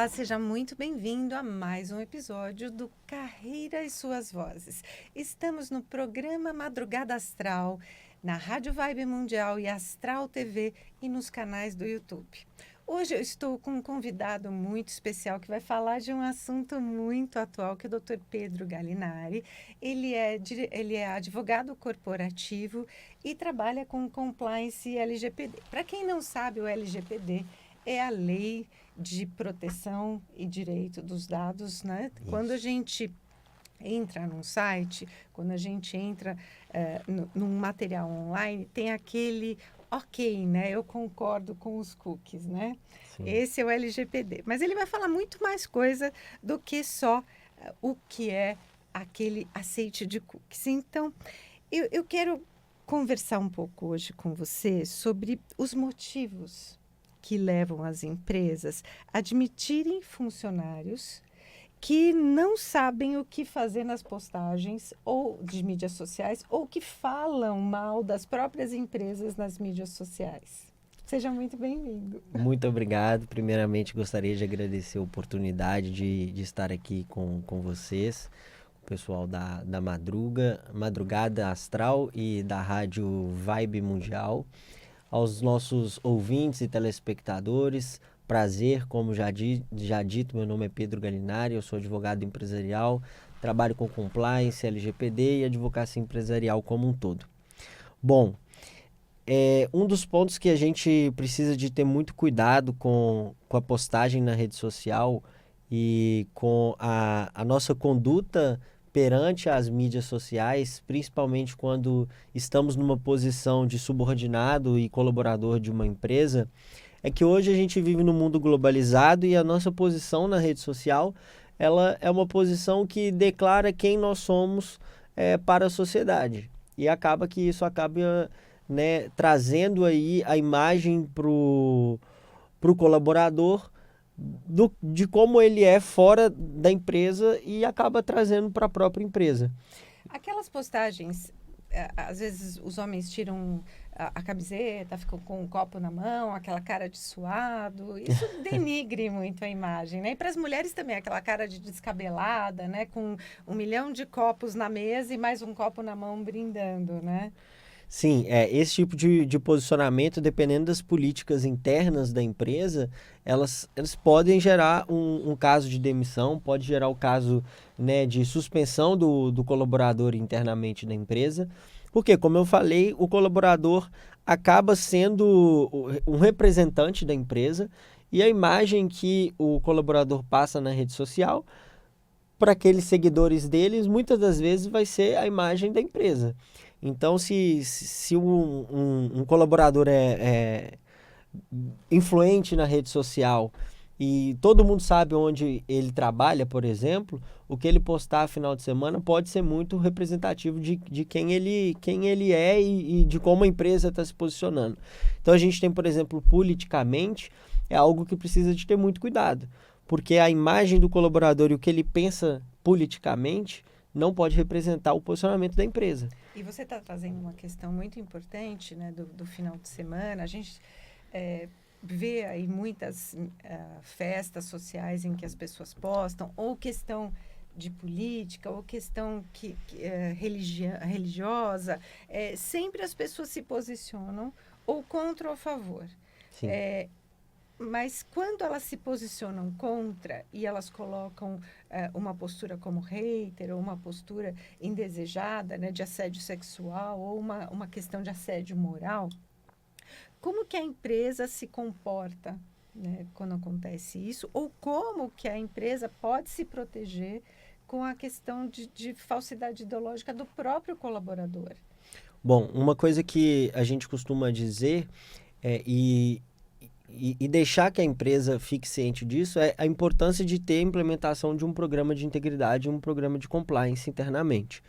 Olá, seja muito bem-vindo a mais um episódio do Carreira e Suas Vozes. Estamos no programa Madrugada Astral, na Rádio Vibe Mundial e Astral TV e nos canais do YouTube. Hoje eu estou com um convidado muito especial que vai falar de um assunto muito atual, que é o Dr. Pedro Gallinari. Ele é advogado corporativo e trabalha com compliance e LGPD. Para quem não sabe, o LGPD é a Lei de Proteção e Direito dos Dados, né? Quando a gente entra num site, quando a gente entra num material online, tem aquele ok, né? Eu concordo com os cookies, né? Sim. Esse é o LGPD. Mas ele vai falar muito mais coisa do que só o que é aquele aceite de cookies. Então, eu quero conversar um pouco hoje com você sobre os motivos que levam as empresas a admitirem funcionários que não sabem o que fazer nas postagens ou de mídias sociais ou que falam mal das próprias empresas nas mídias sociais. Seja muito bem-vindo. Muito obrigado. Primeiramente, gostaria de agradecer a oportunidade de estar aqui com vocês, o pessoal da Madrugada Astral e da Rádio Vibe Mundial. Aos nossos ouvintes e telespectadores, prazer, como já dito, meu nome é Pedro Gallinari, eu sou advogado empresarial, trabalho com compliance, LGPD e advocacia empresarial como um todo. Bom, um dos pontos que a gente precisa de ter muito cuidado com a postagem na rede social e com a nossa conduta perante as mídias sociais, principalmente quando estamos numa posição de subordinado e colaborador de uma empresa, é que hoje a gente vive num mundo globalizado e a nossa posição na rede social, ela é uma posição que declara quem nós somos para a sociedade. E acaba que isso acaba, né, trazendo aí a imagem pro colaborador de como ele é fora da empresa e acaba trazendo para a própria empresa. Aquelas postagens, às vezes os homens tiram a camiseta, ficam com um copo na mão, aquela cara de suado, isso denigre muito a imagem, né? E para as mulheres também, aquela cara de descabelada, né? Com 1 milhão de copos na mesa e mais um copo na mão brindando, né? Sim, esse tipo de posicionamento, dependendo das políticas internas da empresa, elas podem gerar um caso de demissão, pode gerar o caso, né, de suspensão do colaborador internamente da empresa, porque, como eu falei, o colaborador acaba sendo um representante da empresa e a imagem que o colaborador passa na rede social, para aqueles seguidores deles, muitas das vezes vai ser a imagem da empresa. Então, se um colaborador é influente na rede social e todo mundo sabe onde ele trabalha, por exemplo, o que ele postar final de semana pode ser muito representativo de quem ele é e de como a empresa está se posicionando. Então, a gente tem, por exemplo, politicamente, é algo que precisa de ter muito cuidado, porque a imagem do colaborador e o que ele pensa politicamente não pode representar o posicionamento da empresa. E você está trazendo uma questão muito importante, né, do final de semana. A gente vê aí muitas festas sociais em que as pessoas postam, ou questão de política, ou questão religiosa. Sempre as pessoas se posicionam ou contra ou a favor. Sim. Mas quando elas se posicionam contra e elas colocam uma postura como hater ou uma postura indesejada, né, de assédio sexual ou uma questão de assédio moral, como que a empresa se comporta, né, quando acontece isso? Ou como que a empresa pode se proteger com a questão de falsidade ideológica do próprio colaborador? Bom, uma coisa que a gente costuma dizer e deixar que a empresa fique ciente disso é a importância de ter a implementação de um programa de integridade e um programa de compliance internamente.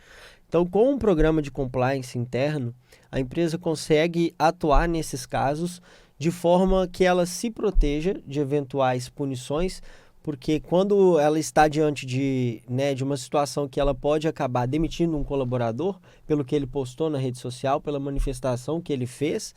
Então, com um programa de compliance interno, a empresa consegue atuar nesses casos de forma que ela se proteja de eventuais punições, porque quando ela está diante de uma situação que ela pode acabar demitindo um colaborador pelo que ele postou na rede social, pela manifestação que ele fez,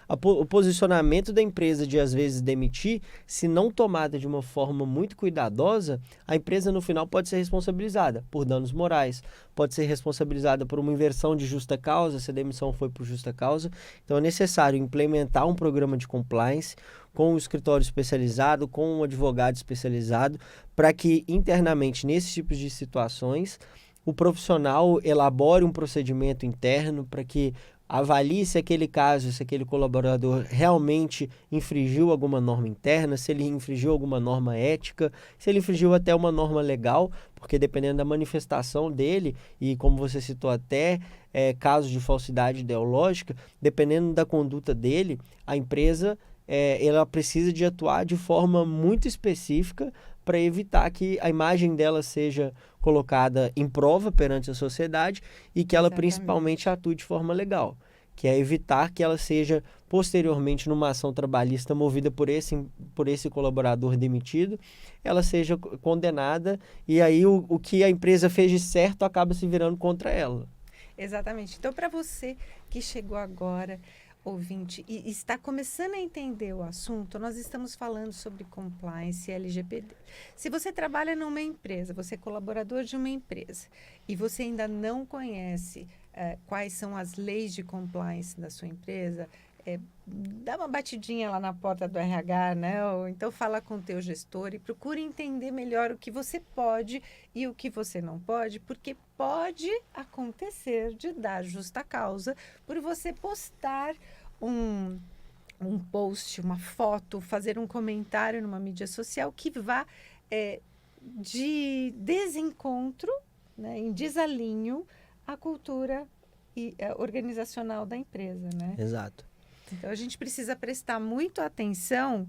o posicionamento da empresa de, às vezes, demitir, se não tomada de uma forma muito cuidadosa, a empresa, no final, pode ser responsabilizada por danos morais, pode ser responsabilizada por uma inversão de justa causa, se a demissão foi por justa causa. Então, é necessário implementar um programa de compliance com um escritório especializado, com um advogado especializado, para que, internamente, nesses tipos de situações, o profissional elabore um procedimento interno para que avalie se aquele caso, se aquele colaborador realmente infringiu alguma norma interna, se ele infringiu alguma norma ética, se ele infringiu até uma norma legal, porque dependendo da manifestação dele, e como você citou até, casos de falsidade ideológica, dependendo da conduta dele, a empresa ela precisa de atuar de forma muito específica para evitar que a imagem dela seja colocada em prova perante a sociedade e que ela Exatamente. principalmente atue de forma legal, que é evitar que ela seja posteriormente numa ação trabalhista movida por esse colaborador demitido, ela seja condenada e aí o que a empresa fez de certo acaba se virando contra ela. Exatamente. Então, para você que chegou agora, ouvinte, e está começando a entender o assunto, nós estamos falando sobre compliance e LGPD. Se você trabalha numa empresa, você é colaborador de uma empresa, e você ainda não conhece quais são as leis de compliance da sua empresa, dá uma batidinha lá na porta do RH, né? Ou então fala com o teu gestor e procure entender melhor o que você pode e o que você não pode, porque pode acontecer de dar justa causa por você postar um post, uma foto, fazer um comentário numa mídia social que vá de desencontro, né, em desalinho à cultura organizacional da empresa, né? Exato. Então, a gente precisa prestar muito atenção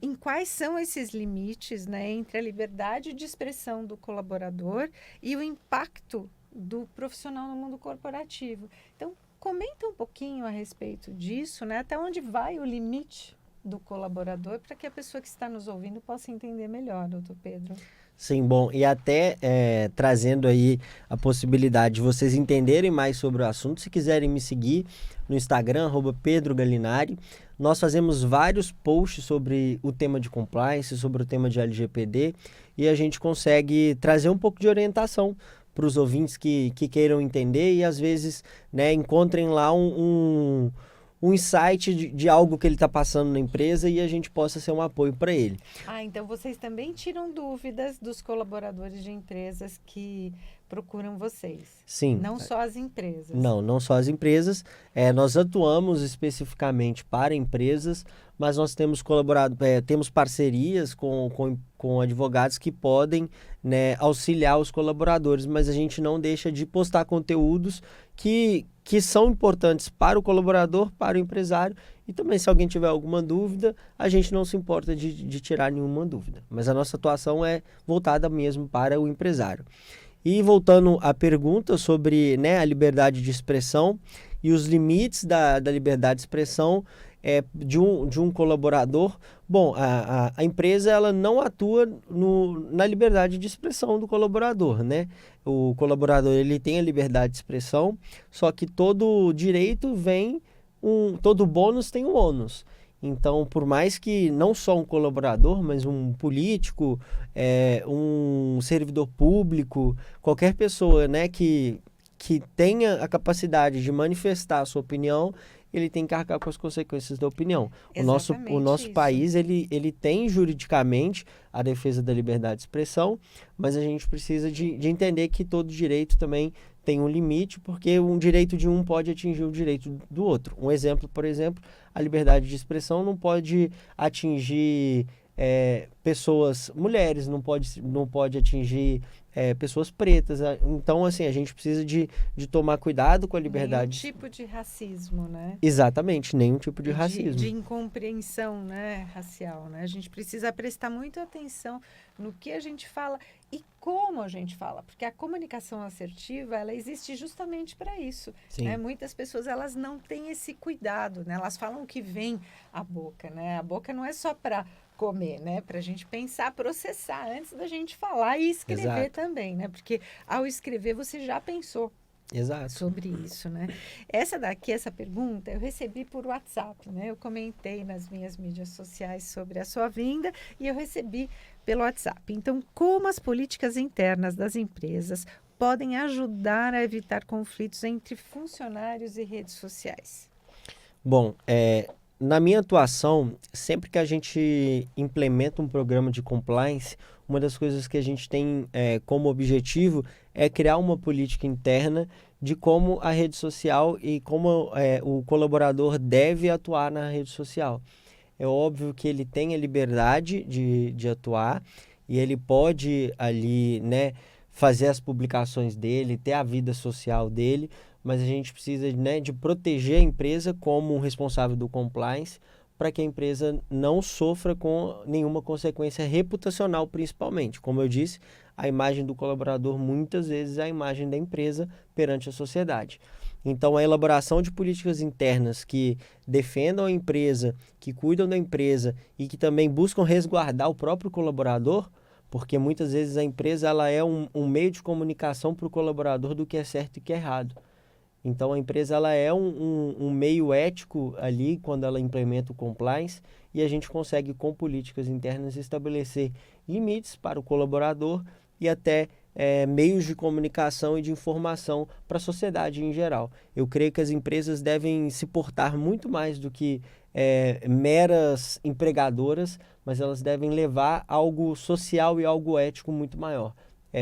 em quais são esses limites, né, entre a liberdade de expressão do colaborador e o impacto do profissional no mundo corporativo. Então, comenta um pouquinho a respeito disso, né, até onde vai o limite do colaborador, para que a pessoa que está nos ouvindo possa entender melhor, doutor Pedro. Sim, bom, e até trazendo aí a possibilidade de vocês entenderem mais sobre o assunto, se quiserem me seguir no Instagram, @PedroGalinari, nós fazemos vários posts sobre o tema de compliance, sobre o tema de LGPD, e a gente consegue trazer um pouco de orientação para os ouvintes que queiram entender e às vezes, né, encontrem lá um insight de algo que ele está passando na empresa e a gente possa ser um apoio para ele. Então vocês também tiram dúvidas dos colaboradores de empresas que procuram vocês? Sim. Não só as empresas? Não só as empresas. Nós atuamos especificamente para empresas, mas nós temos temos parcerias com advogados que podem, né, auxiliar os colaboradores, mas a gente não deixa de postar conteúdos que são importantes para o colaborador, para o empresário, e também se alguém tiver alguma dúvida, a gente não se importa de tirar nenhuma dúvida. Mas a nossa atuação é voltada mesmo para o empresário. E voltando à pergunta sobre, né, a liberdade de expressão e os limites da liberdade de expressão de um colaborador, bom, a empresa ela não atua na liberdade de expressão do colaborador, né? O colaborador ele tem a liberdade de expressão, só que todo direito todo bônus tem um ônus. Então, por mais que não só um colaborador, mas um político, um servidor público, qualquer pessoa, né, que tenha a capacidade de manifestar a sua opinião, ele tem que arcar com as consequências da opinião. O nosso país, ele tem juridicamente a defesa da liberdade de expressão, mas a gente precisa de entender que todo direito também tem um limite, porque um direito de um pode atingir o direito do outro. Um exemplo, por exemplo, a liberdade de expressão não pode atingir pessoas, mulheres, não pode atingir pessoas pretas. Então, assim, a gente precisa de tomar cuidado com a liberdade. Nenhum tipo de racismo, né? Exatamente, nenhum tipo de racismo. De incompreensão, né, racial, né? A gente precisa prestar muita atenção no que a gente fala e como a gente fala, porque a comunicação assertiva, ela existe justamente para isso, né? Muitas pessoas, elas não têm esse cuidado, né? Elas falam o que vem à boca, né? A boca não é só para comer, né? Para a gente pensar, processar antes da gente falar e escrever. Exato. Também, né? Porque ao escrever você já pensou. Exato. sobre isso, né? Essa pergunta eu recebi por WhatsApp, né? Eu comentei nas minhas mídias sociais sobre a sua vinda e eu recebi pelo WhatsApp. Então, como as políticas internas das empresas podem ajudar a evitar conflitos entre funcionários e redes sociais? Bom, na minha atuação, sempre que a gente implementa um programa de compliance, uma das coisas que a gente tem como objetivo é criar uma política interna de como a rede social e como o colaborador deve atuar na rede social. É óbvio que ele tem a liberdade de atuar e ele pode ali, né, fazer as publicações dele, ter a vida social dele, mas a gente precisa, né, de proteger a empresa como um responsável do compliance para que a empresa não sofra com nenhuma consequência reputacional, principalmente. Como eu disse, a imagem do colaborador muitas vezes é a imagem da empresa perante a sociedade. Então, a elaboração de políticas internas que defendam a empresa, que cuidam da empresa e que também buscam resguardar o próprio colaborador, porque muitas vezes a empresa ela é um meio de comunicação para o colaborador do que é certo e que é errado. Então, a empresa ela é um meio ético ali quando ela implementa o compliance e a gente consegue, com políticas internas, estabelecer limites para o colaborador e até meios de comunicação e de informação para a sociedade em geral. Eu creio que as empresas devem se portar muito mais do que meras empregadoras, mas elas devem levar algo social e algo ético muito maior.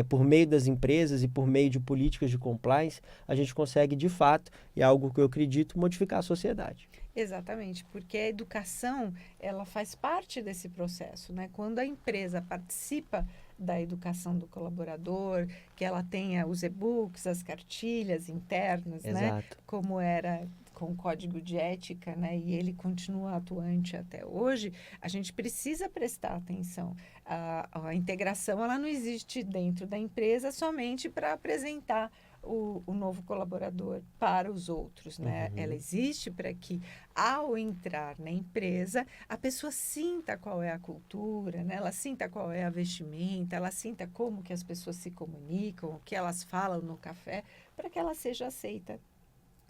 Por meio das empresas e por meio de políticas de compliance, a gente consegue, de fato, e é algo que eu acredito, modificar a sociedade. Exatamente, porque a educação, ela faz parte desse processo, né? Quando a empresa participa da educação do colaborador, que ela tenha os e-books, as cartilhas internas, né? Exato. Como era com o código de ética, né? E ele continua atuante até hoje, a gente precisa prestar atenção. A integração, ela não existe dentro da empresa somente para apresentar o novo colaborador para os outros, né? Ela existe para que, ao entrar na empresa, a pessoa sinta qual é a cultura, né? Ela sinta qual é a vestimenta, ela sinta como que as pessoas se comunicam, o que elas falam no café, para que ela seja aceita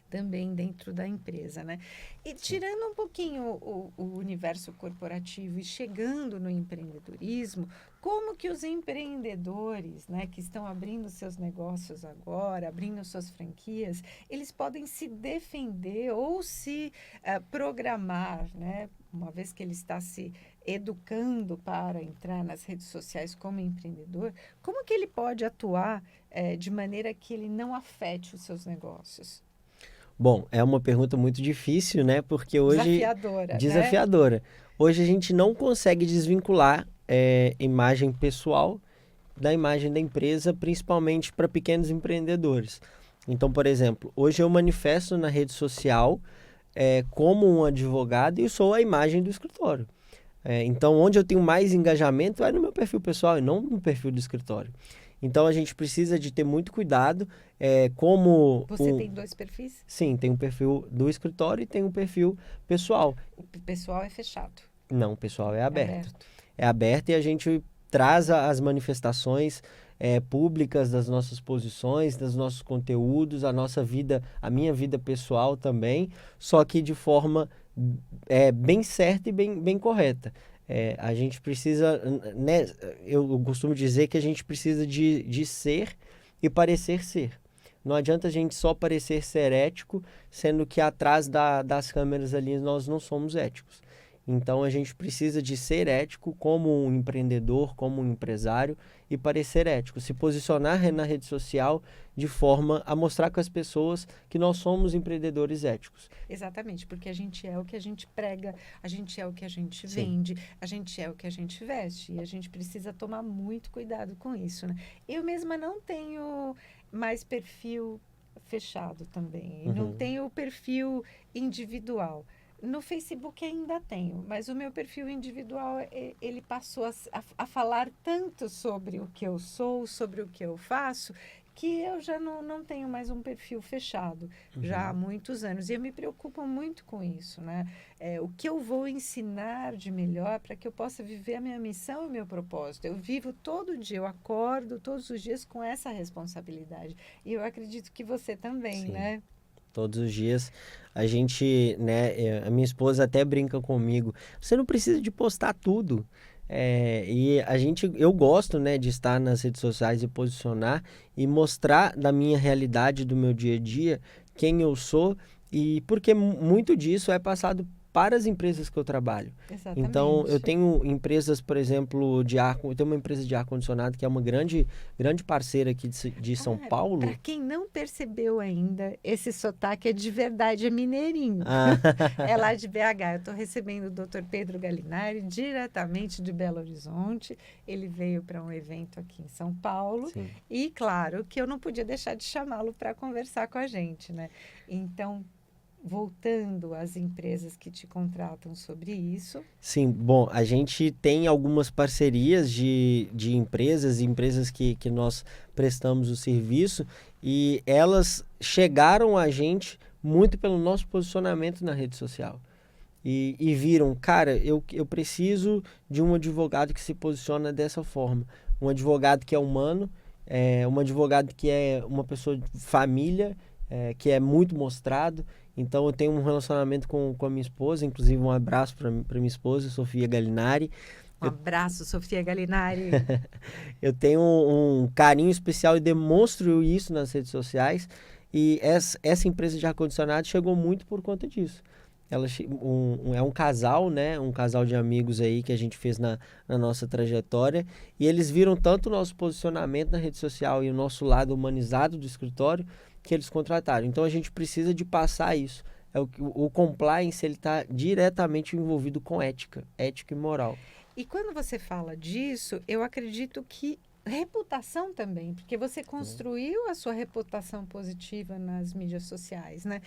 também dentro da empresa, né? E tirando um pouquinho o universo corporativo e chegando no empreendedorismo, como que os empreendedores, né, que estão abrindo seus negócios agora, abrindo suas franquias, eles podem se defender ou se programar, né? Uma vez que ele está se educando para entrar nas redes sociais como empreendedor, como que ele pode atuar de maneira que ele não afete os seus negócios? Bom, é uma pergunta muito difícil, né? Porque hoje... Desafiadora, né? Desafiadora. Hoje a gente não consegue desvincular imagem pessoal da imagem da empresa, principalmente para pequenos empreendedores. Então, por exemplo, hoje eu manifesto na rede social como um advogado e sou a imagem do escritório. Então, onde eu tenho mais engajamento é no meu perfil pessoal e não no perfil do escritório. Então, a gente precisa de ter muito cuidado como... Você tem dois perfis? Sim, tem um perfil do escritório e tem um perfil pessoal. O pessoal é fechado. Não, o pessoal é aberto. Aberto. É aberto e a gente traz as manifestações públicas das nossas posições, dos nossos conteúdos, a nossa vida, a minha vida pessoal também, só que de forma bem certa e bem correta. A gente precisa, né, eu costumo dizer que a gente precisa de ser e parecer ser. Não adianta a gente só parecer ser ético, sendo que atrás das câmeras ali nós não somos éticos. Então, a gente precisa de ser ético como um empreendedor, como um empresário e parecer ético. Se posicionar na rede social de forma a mostrar com as pessoas que nós somos empreendedores éticos. Exatamente, porque a gente é o que a gente prega, a gente é o que a gente Sim. vende, a gente é o que a gente veste. E a gente precisa tomar muito cuidado com isso, né? Eu mesma não tenho mais perfil fechado também. Não tenho o perfil individual. No Facebook ainda tenho, mas o meu perfil individual, ele passou a falar tanto sobre o que eu sou, sobre o que eu faço, que eu já não tenho mais um perfil fechado, já há muitos anos. E eu me preocupo muito com isso, né? O que eu vou ensinar de melhor para que eu possa viver a minha missão e o meu propósito. Eu vivo todo dia, eu acordo todos os dias com essa responsabilidade. E eu acredito que você também, Sim. né? Todos os dias a gente, né, a minha esposa até brinca comigo, você não precisa de postar tudo. E eu gosto, né, de estar nas redes sociais e posicionar e mostrar da minha realidade, do meu dia a dia, quem eu sou e porque muito disso é passado para as empresas que eu trabalho. Então, eu Exatamente. tenho empresas, por exemplo, eu tenho uma empresa de ar-condicionado que é uma grande parceira aqui de São Ah, para Paulo. quem não percebeu ainda, esse sotaque é de verdade, é mineirinho. Ah, É lá de BH. Eu estou recebendo o Dr. Pedro Galinari, diretamente de Belo Horizonte. Ele veio para um evento aqui em São Paulo. sim. E, claro, que eu não podia deixar de chamá-lo para conversar com a gente, né? Então, voltando às empresas que te contratam sobre isso. Sim, bom, a gente tem algumas parcerias de empresas que nós prestamos o serviço e elas chegaram a gente muito pelo nosso posicionamento na rede social. E viram, cara, eu preciso de um advogado que se posiciona dessa forma. Um advogado que é humano, um advogado que é uma pessoa de família, que é muito mostrado. Então eu tenho um relacionamento com a minha esposa, inclusive um abraço para minha esposa, Sofia Galinari. Um Eu, abraço, Sofia Galinari. eu tenho um carinho especial e demonstro isso nas redes sociais. E essa empresa de ar-condicionado chegou muito por conta disso. É um casal, né? Um casal de amigos aí que a gente fez na nossa trajetória. E eles viram tanto o nosso posicionamento na rede social e o nosso lado humanizado do escritório que eles contrataram. Então a gente precisa de passar isso. O compliance ele está diretamente envolvido com ética e moral. E quando você fala disso, eu acredito que reputação também, porque você construiu a sua reputação positiva nas mídias sociais, né?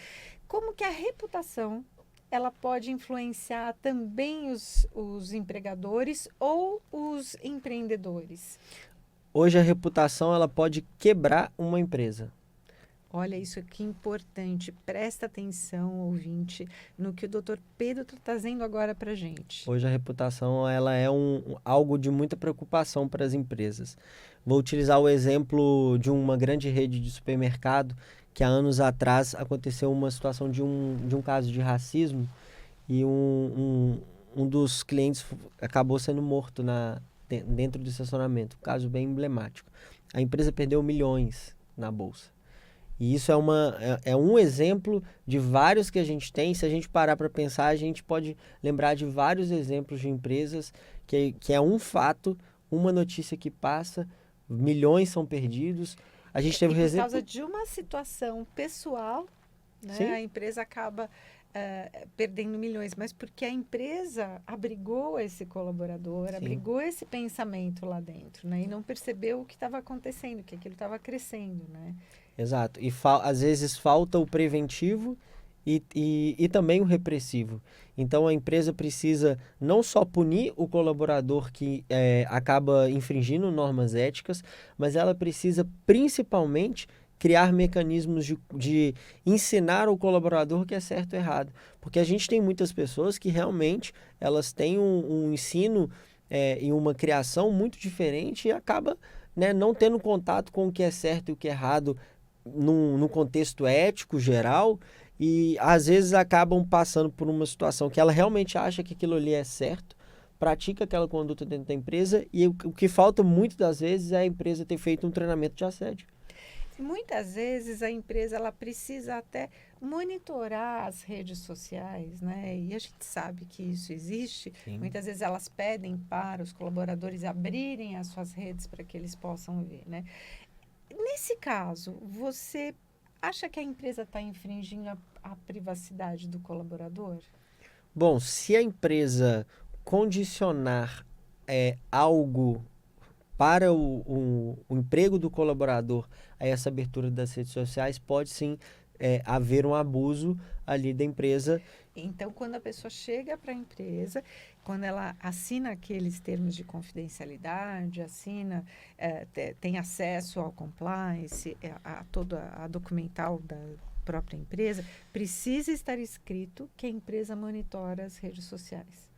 Como que a reputação ela pode influenciar também os empregadores ou os empreendedores? Hoje a reputação ela pode quebrar uma empresa. Olha, isso aqui é importante. Presta atenção, ouvinte, no que o doutor Pedro está trazendo agora para a gente. Hoje a reputação ela é algo de muita preocupação para as empresas. Vou utilizar o exemplo de uma grande rede de supermercado que há anos atrás aconteceu uma situação de um caso de racismo e um dos clientes acabou sendo morto dentro do estacionamento. Um caso bem emblemático. A empresa perdeu milhões na bolsa. E isso é um exemplo de vários que a gente tem. Se a gente parar para pensar, a gente pode lembrar de vários exemplos de empresas que é um fato, uma notícia que passa, milhões são perdidos. A gente teve E um por causa exemplo. de uma situação pessoal, né, Sim, a empresa acaba perdendo milhões, mas porque a empresa abrigou esse colaborador, sim, abrigou esse pensamento lá dentro, né, e não percebeu o que estava acontecendo, que aquilo estava crescendo, né? exato. E às vezes falta o preventivo e também o repressivo. Então a empresa precisa não só punir o colaborador que acaba infringindo normas éticas, mas ela precisa principalmente criar mecanismos de ensinar o colaborador o que é certo e errado. Porque a gente tem muitas pessoas que realmente elas têm um ensino e uma criação muito diferente e acaba, né, não tendo contato com o que é certo e o que é errado num contexto ético geral e às vezes acabam passando por uma situação que ela realmente acha que aquilo ali é certo, pratica aquela conduta dentro da empresa e o que falta muitas das vezes é a empresa ter feito um treinamento de assédio. Muitas vezes a empresa ela precisa até monitorar as redes sociais, né? E a gente sabe que isso existe. Sim. Muitas vezes elas pedem para os colaboradores abrirem as suas redes para que eles possam ver, né? Nesse caso, você acha que a empresa está infringindo a privacidade do colaborador? Bom, se a empresa condicionar algo para o emprego do colaborador a essa abertura das redes sociais, pode sim haver um abuso ali da empresa. Então, quando a pessoa chega para a empresa, quando ela assina aqueles termos de confidencialidade, tem acesso ao compliance, a toda a documental da própria empresa, precisa estar escrito que a empresa monitora as redes sociais.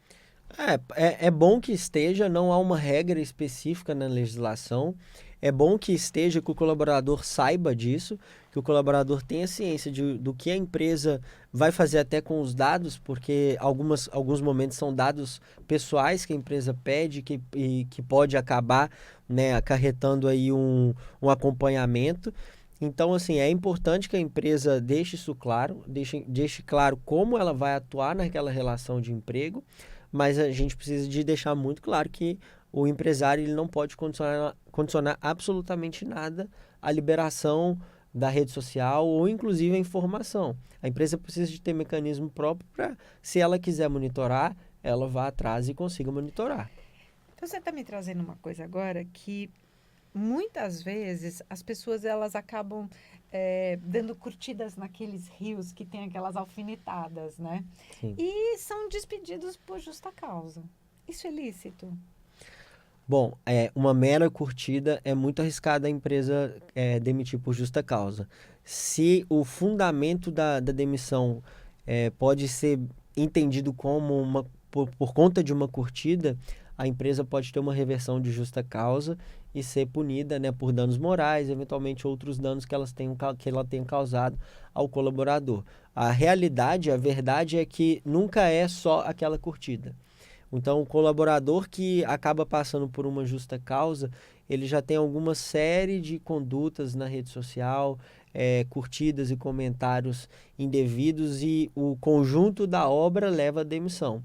É bom que esteja, não há uma regra específica na legislação. É bom que esteja, que o colaborador saiba disso, que o colaborador tenha ciência do que a empresa vai fazer até com os dados, porque alguns momentos são dados pessoais que a empresa pede e que pode acabar, né, acarretando aí um acompanhamento. Então, assim, é importante que a empresa deixe isso claro, deixe claro como ela vai atuar naquela relação de emprego, mas a gente precisa de deixar muito claro que o empresário ele não pode condicionar absolutamente nada à liberação da rede social ou inclusive a informação. A empresa precisa de ter mecanismo próprio para, se ela quiser monitorar, ela vá atrás e consiga monitorar. Então, você está me trazendo uma coisa agora que muitas vezes as pessoas elas acabam dando curtidas naqueles rios que tem aquelas alfinetadas, né? Sim. E são despedidos por justa causa. Isso é lícito? Bom, uma mera curtida é muito arriscado a empresa demitir por justa causa. Se o fundamento da demissão pode ser entendido como por conta de uma curtida, a empresa pode ter uma reversão de justa causa e ser punida, né, por danos morais, eventualmente outros danos que ela tenha causado ao colaborador. A realidade, a verdade é que nunca é só aquela curtida. Então, o colaborador que acaba passando por uma justa causa, ele já tem alguma série de condutas na rede social, curtidas e comentários indevidos, e o conjunto da obra leva à demissão.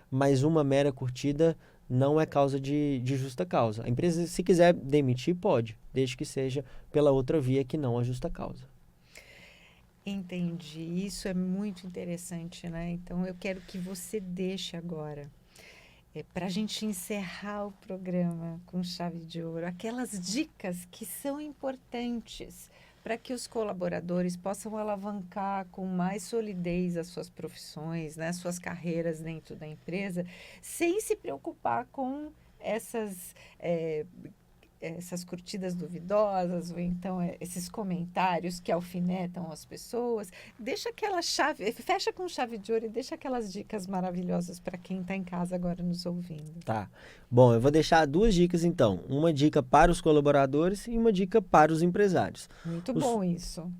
Mas uma mera curtida não é causa de justa causa. A empresa, se quiser demitir, pode, desde que seja pela outra via que não a justa causa. Entendi. Isso é muito interessante, né? Então, eu quero que você deixe agora, para a gente encerrar o programa com chave de ouro, aquelas dicas que são importantes para que os colaboradores possam alavancar com mais solidez as suas profissões, né, suas carreiras dentro da empresa, sem se preocupar com essas curtidas duvidosas, ou então esses comentários que alfinetam as pessoas. Deixa aquela chave, fecha com chave de ouro e deixa aquelas dicas maravilhosas para quem está em casa agora nos ouvindo. Tá. Bom, eu vou deixar duas dicas então. Uma dica para os colaboradores e uma dica para os empresários. Muito bom isso.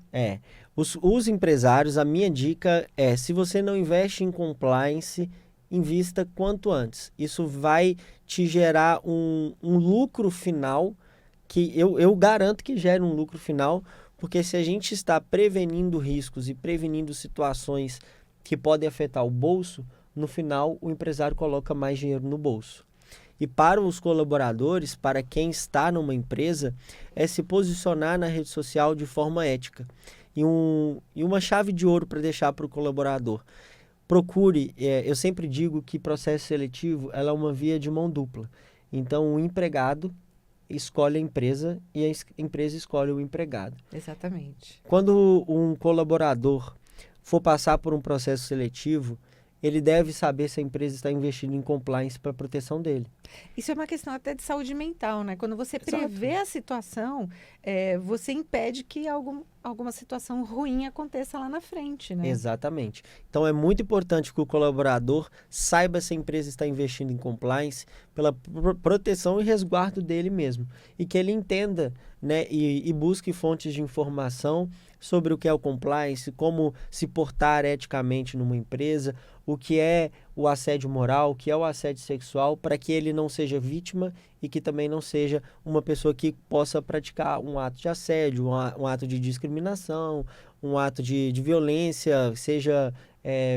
Os empresários, a minha dica é, se você não investe em compliance, invista quanto antes. Isso vai te gerar um lucro final, que eu garanto que gere um lucro final, porque se a gente está prevenindo riscos e prevenindo situações que podem afetar o bolso, no final o empresário coloca mais dinheiro no bolso. E para os colaboradores, para quem está numa empresa, é se posicionar na rede social de forma ética. E uma chave de ouro para deixar para o colaborador. Procure, eu sempre digo que processo seletivo ela é uma via de mão dupla. Então, o empregado escolhe a empresa e a empresa escolhe o empregado. Exatamente. Quando um colaborador for passar por um processo seletivo, ele deve saber se a empresa está investindo em compliance para a proteção dele. Isso é uma questão até de saúde mental, né? Quando você Exato. prevê a situação, você impede que alguma situação ruim aconteça lá na frente, né? Exatamente. Então, é muito importante que o colaborador saiba se a empresa está investindo em compliance pela proteção e resguardo dele mesmo. E que ele entenda, né, e busque fontes de informação sobre o que é o compliance, como se portar eticamente numa empresa, o que é o assédio moral, o que é o assédio sexual, para que ele não seja vítima e que também não seja uma pessoa que possa praticar um ato de assédio, um ato de discriminação, um ato de violência, seja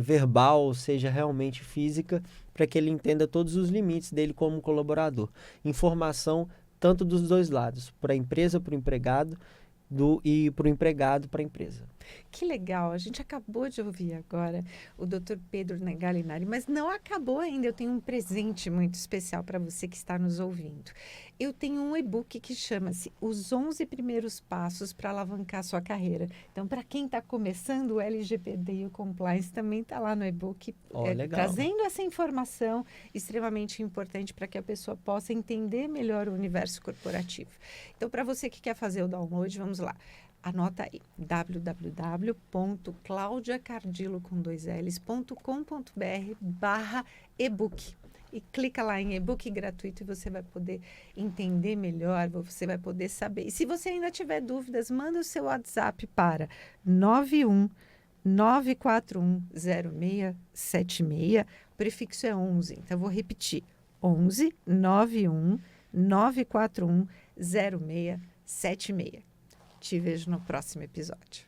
verbal, seja realmente física, para que ele entenda todos os limites dele como colaborador. Informação tanto dos dois lados, para a empresa, para o empregado, e para o empregado, para a empresa. Que legal, a gente acabou de ouvir agora o Dr. Pedro Galinari, mas não acabou ainda. Eu tenho um presente muito especial para você que está nos ouvindo. Eu tenho um e-book que chama-se Os 11 Primeiros Passos para Alavancar Sua Carreira. Então, para quem está começando, o LGPD e o Compliance também está lá no e-book, Legal. trazendo essa informação extremamente importante para que a pessoa possa entender melhor o universo corporativo. Então, para você que quer fazer o download, vamos lá. Anota aí, www.claudiacardilo.com.br/ebook e clica lá em e-book gratuito e você vai poder entender melhor, você vai poder saber. E se você ainda tiver dúvidas, manda o seu WhatsApp para 91-941-0676, o prefixo é 11, então eu vou repetir, 11 91 941 0676. Te vejo no próximo episódio.